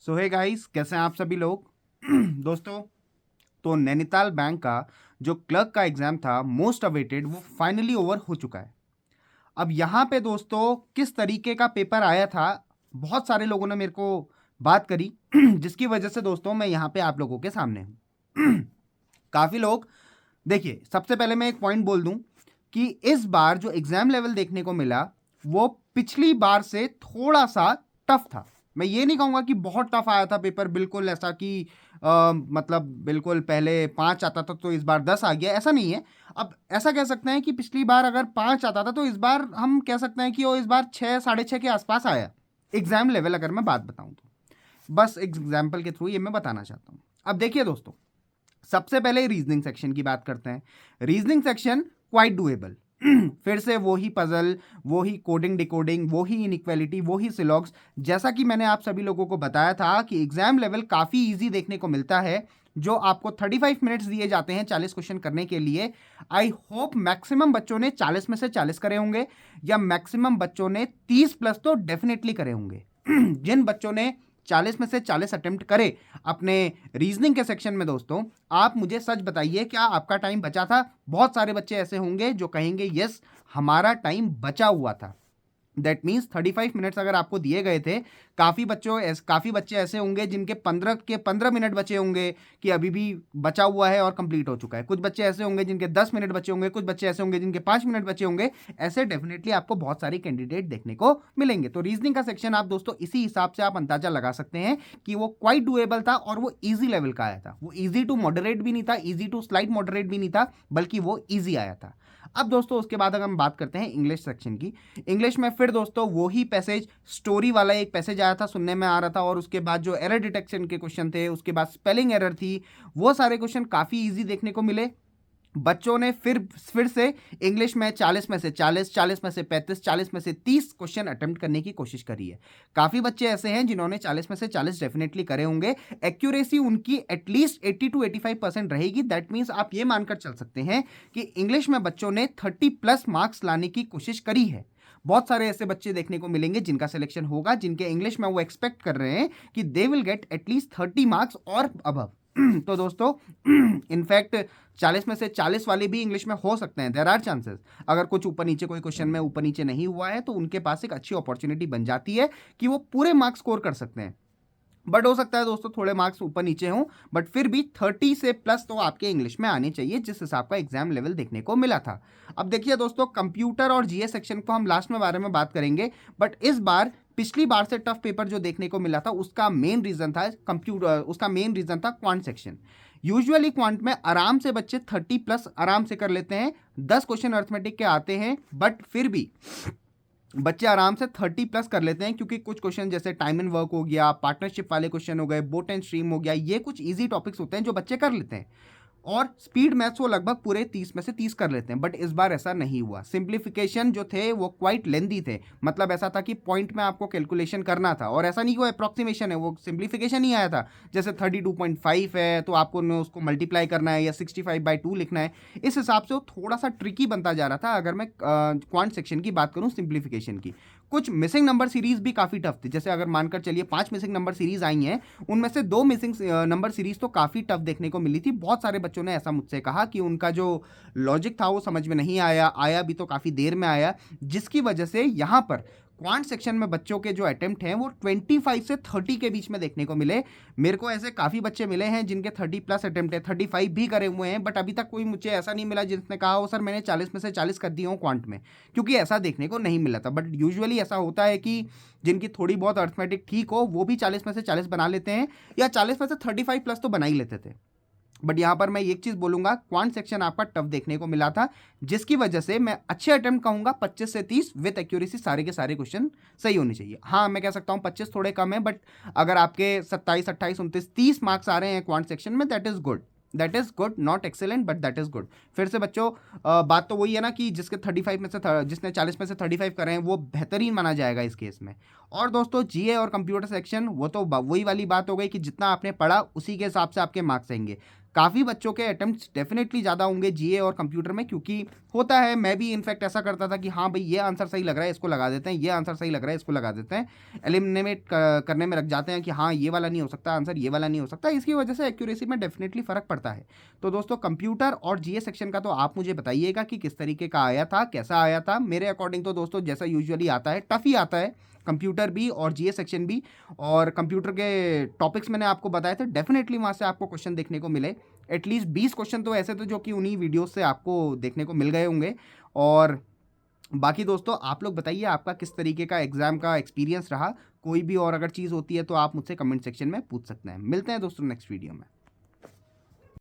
सो hey guys, कैसे हैं आप सभी लोग। दोस्तों, तो नैनीताल बैंक का जो क्लर्क का एग्जाम था मोस्ट अवेटेड, वो फाइनली ओवर हो चुका है। अब यहाँ पे दोस्तों किस तरीके का पेपर आया था, बहुत सारे लोगों ने मेरे को बात करी जिसकी वजह से दोस्तों मैं यहाँ पे आप लोगों के सामने हूँ। काफ़ी लोग, देखिए सबसे पहले मैं एक पॉइंट बोल दूं कि इस बार जो एग्जाम लेवल देखने को मिला वो पिछली बार से थोड़ा सा टफ था। मैं ये नहीं कहूँगा कि बहुत टफ आया था पेपर, बिल्कुल ऐसा कि मतलब बिल्कुल पहले 5 आता था तो इस बार 10 आ गया, ऐसा नहीं है। अब ऐसा कह सकते हैं कि पिछली बार अगर 5 आता था तो इस बार हम कह सकते हैं कि वो इस बार 6 6.5 के आसपास आया एग्जाम लेवल, अगर मैं बात बताऊं तो। बस एग्जाम्पल के थ्रू ये मैं बताना चाहता हूँ। अब देखिए दोस्तों, सबसे पहले रीजनिंग सेक्शन की बात करते हैं। Reasoning section quite doable. फिर से वो ही पजल, वो ही कोडिंग डिकोडिंग, वो ही इनइक्वालिटी, वो ही सिलॉग्स। जैसा कि मैंने आप सभी लोगों को बताया था कि एग्जाम लेवल काफ़ी इजी देखने को मिलता है, जो आपको 35 मिनट्स दिए जाते हैं 40 क्वेश्चन करने के लिए। आई होप मैक्सिमम बच्चों ने 40 में से 40 करे होंगे, या मैक्सिमम बच्चों ने 30 प्लस तो डेफिनेटली करे होंगे। जिन बच्चों ने 40 में से 40 अटेम्प्ट करे अपने रीजनिंग के सेक्शन में, दोस्तों आप मुझे सच बताइए, क्या आपका टाइम बचा था? बहुत सारे बच्चे ऐसे होंगे जो कहेंगे यस, हमारा टाइम बचा हुआ था। दैट मीन्स 35 मिनट्स अगर आपको दिए गए थे, काफ़ी बच्चे ऐसे होंगे जिनके 15 मिनट बचे होंगे कि अभी भी बचा हुआ है और कंप्लीट हो चुका है। कुछ बच्चे ऐसे होंगे जिनके 10 मिनट बचे होंगे, कुछ बच्चे ऐसे होंगे जिनके 5 मिनट बचे होंगे। ऐसे डेफिनेटली आपको बहुत सारे कैंडिडेट देखने को मिलेंगे। तो रीजनिंग का सेक्शन आप दोस्तों इसी हिसाब से आप अंदाजा लगा सकते हैं कि वो क्वाइट डुएबल था और वो ईजी लेवल का आया था। वो ईजी टू मॉडरेट भी नहीं था, ईजी टू स्लाइट मॉडरेट भी नहीं था, बल्कि वो ईजी आया था। अब दोस्तों उसके बाद अगर हम बात करते हैं इंग्लिश सेक्शन की, इंग्लिश में फिर दोस्तों वही पैसेज, स्टोरी वाला एक पैसेज आया था, सुनने में आ रहा था, और उसके बाद जो एरर डिटेक्शन के क्वेश्चन थे, उसके बाद स्पेलिंग एरर थी, वो सारे क्वेश्चन काफ़ी इजी देखने को मिले। बच्चों ने फिर से इंग्लिश में 40 में से 40, 40 में से 35, 40 में से 30 क्वेश्चन अटेम्प्ट करने की कोशिश करी है। काफ़ी बच्चे ऐसे हैं जिन्होंने 40 में से 40 डेफिनेटली करे होंगे। एक्यूरेसी उनकी एटलीस्ट 80 to 85% रहेगी। दैट मीन्स आप ये मानकर चल सकते हैं कि इंग्लिश में बच्चों ने 30 प्लस मार्क्स लाने की कोशिश करी है। बहुत सारे ऐसे बच्चे देखने को मिलेंगे जिनका सिलेक्शन होगा, जिनके इंग्लिश में वो एक्सपेक्ट कर रहे हैं कि they will get at least 30 marks और अबव। तो दोस्तों इनफैक्ट 40 में से 40 वाले भी इंग्लिश में हो सकते हैं, देयर आर चांसेस। अगर कुछ ऊपर नीचे कोई क्वेश्चन में ऊपर नीचे नहीं हुआ है तो उनके पास एक अच्छी अपॉर्चुनिटी बन जाती है कि वो पूरे मार्क्स स्कोर कर सकते हैं। बट हो सकता है दोस्तों थोड़े मार्क्स ऊपर नीचे हों, बट फिर भी 30 से प्लस तो आपके इंग्लिश में आने चाहिए, जिस हिसाब का एग्जाम लेवल देखने को मिला था। अब देखिए दोस्तों, कंप्यूटर और जीएस सेक्शन को हम लास्ट में बारे में बात करेंगे, बट इस बार पिछली बार से टफ पेपर जो देखने को मिला था उसका मेन रीजन था क्वांट सेक्शन। यूजुअली क्वांट में आराम से बच्चे 30 प्लस आराम से कर लेते हैं, 10 क्वेश्चन अर्थमेटिक के आते हैं, बट फिर भी बच्चे आराम से 30 प्लस कर लेते हैं, क्योंकि कुछ क्वेश्चन जैसे टाइम एंड वर्क हो गया, पार्टनरशिप वाले क्वेश्चन हो गए, बोट एंड स्ट्रीम हो गया, ये कुछ इजी टॉपिक्स होते हैं जो बच्चे कर लेते हैं। और स्पीड मैथ्स वो लगभग पूरे 30 में से 30 कर लेते हैं। बट इस बार ऐसा नहीं हुआ। सिंप्लीफिकेशन जो थे वो क्वाइट लेंदी थे, मतलब ऐसा था कि पॉइंट में आपको कैलकुलेशन करना था, और ऐसा नहीं कि वो अप्रॉक्सीमेशन है, वो सिंप्लीफिकेशन ही आया था। जैसे 32.5 है तो आपको उसको मल्टीप्लाई करना है या 65/2 लिखना है। इस हिसाब से वो थोड़ा सा ट्रिकी बनता जा रहा था। अगर मैं क्वांट सेक्शन की बात करूँ सिंप्लीफिकेशन की, कुछ मिसिंग नंबर सीरीज भी काफ़ी टफ थी। जैसे अगर मानकर चलिए 5 मिसिंग नंबर सीरीज आई हैं, उनमें से 2 मिसिंग नंबर सीरीज तो काफ़ी टफ देखने को मिली थी। बहुत सारे बच्चों ने ऐसा मुझसे कहा कि उनका जो लॉजिक था वो समझ में नहीं आया भी तो काफ़ी देर में आया, जिसकी वजह से यहाँ पर क्वांट सेक्शन में बच्चों के जो अटेम्प्ट हैं वो 25 से 30 के बीच में देखने को मिले। मेरे को ऐसे काफ़ी बच्चे मिले हैं जिनके 30 प्लस अटेम्प्ट है, 35 भी करे हुए हैं, बट अभी तक कोई मुझे ऐसा नहीं मिला जिसने कहा हो सर मैंने 40 में से 40 कर दिए हो क्वांट में, क्योंकि ऐसा देखने को नहीं मिला था। बट यूजुअली ऐसा होता है कि जिनकी थोड़ी बहुत अर्थमेटिक ठीक हो वो भी 40 में से 40 बना लेते हैं, या 40 में से 35 प्लस तो बना ही लेते थे। बट यहाँ पर मैं एक चीज़ बोलूँगा, क्वांट सेक्शन आपका टफ देखने को मिला था, जिसकी वजह से मैं अच्छे अटेम्प्ट कहूँगा 25 से 30 विथ एक्यूरेसी, सारे के सारे क्वेश्चन सही होने चाहिए। हाँ, मैं कह सकता हूँ 25 थोड़े कम है, बट अगर आपके 27, 28, 29, 30 मार्क्स आ रहे हैं क्वांट सेक्शन में, that is good. That is good, not excellent but that is good. फिर से बच्चों, बात तो वही है ना कि जिसके 35 में से जिसने 40 में से 35 करे हैं वो बेहतरीन माना जाएगा इस केस में। और दोस्तों जीए और कंप्यूटर सेक्शन, वो तो वही वाली बात हो गई कि जितना आपने पढ़ा उसी के हिसाब से आपके मार्क्स आएंगे। काफ़ी बच्चों के अटेम्प्ट्स डेफिनेटली ज़्यादा होंगे जीए और कंप्यूटर में, क्योंकि होता है, मैं भी इनफैक्ट ऐसा करता था कि हाँ भाई ये आंसर सही लग रहा है इसको लगा देते हैं, ये आंसर सही लग रहा है इसको लगा देते हैं, एलिमिनेट करने में रख जाते हैं कि हाँ ये वाला नहीं हो सकता आंसर, ये वाला नहीं हो सकता, इसकी वजह से एक्यूरेसी में डेफिनेटली फ़र्क पड़ता है। तो दोस्तों कंप्यूटर और जीए सेक्शन का तो आप मुझे बताइएगा कि किस तरीके का आया था, कैसा आया था। मेरे अकॉर्डिंग तो दोस्तों जैसा यूजुअली आता है, टफ ही आता है, कंप्यूटर भी और जीए सेक्शन भी। और कंप्यूटर के टॉपिक्स मैंने आपको बताए थे, डेफिनेटली वहाँ से आपको क्वेश्चन देखने को मिले। एटलीस्ट 20 क्वेश्चन तो ऐसे थे जो कि उन्हीं वीडियोस से आपको देखने को मिल गए होंगे। और बाकी दोस्तों आप लोग बताइए आपका किस तरीके का एग्जाम का एक्सपीरियंस रहा। कोई भी और अगर चीज़ होती है तो आप मुझसे कमेंट सेक्शन में पूछ सकते हैं। मिलते हैं दोस्तों नेक्स्ट वीडियो में।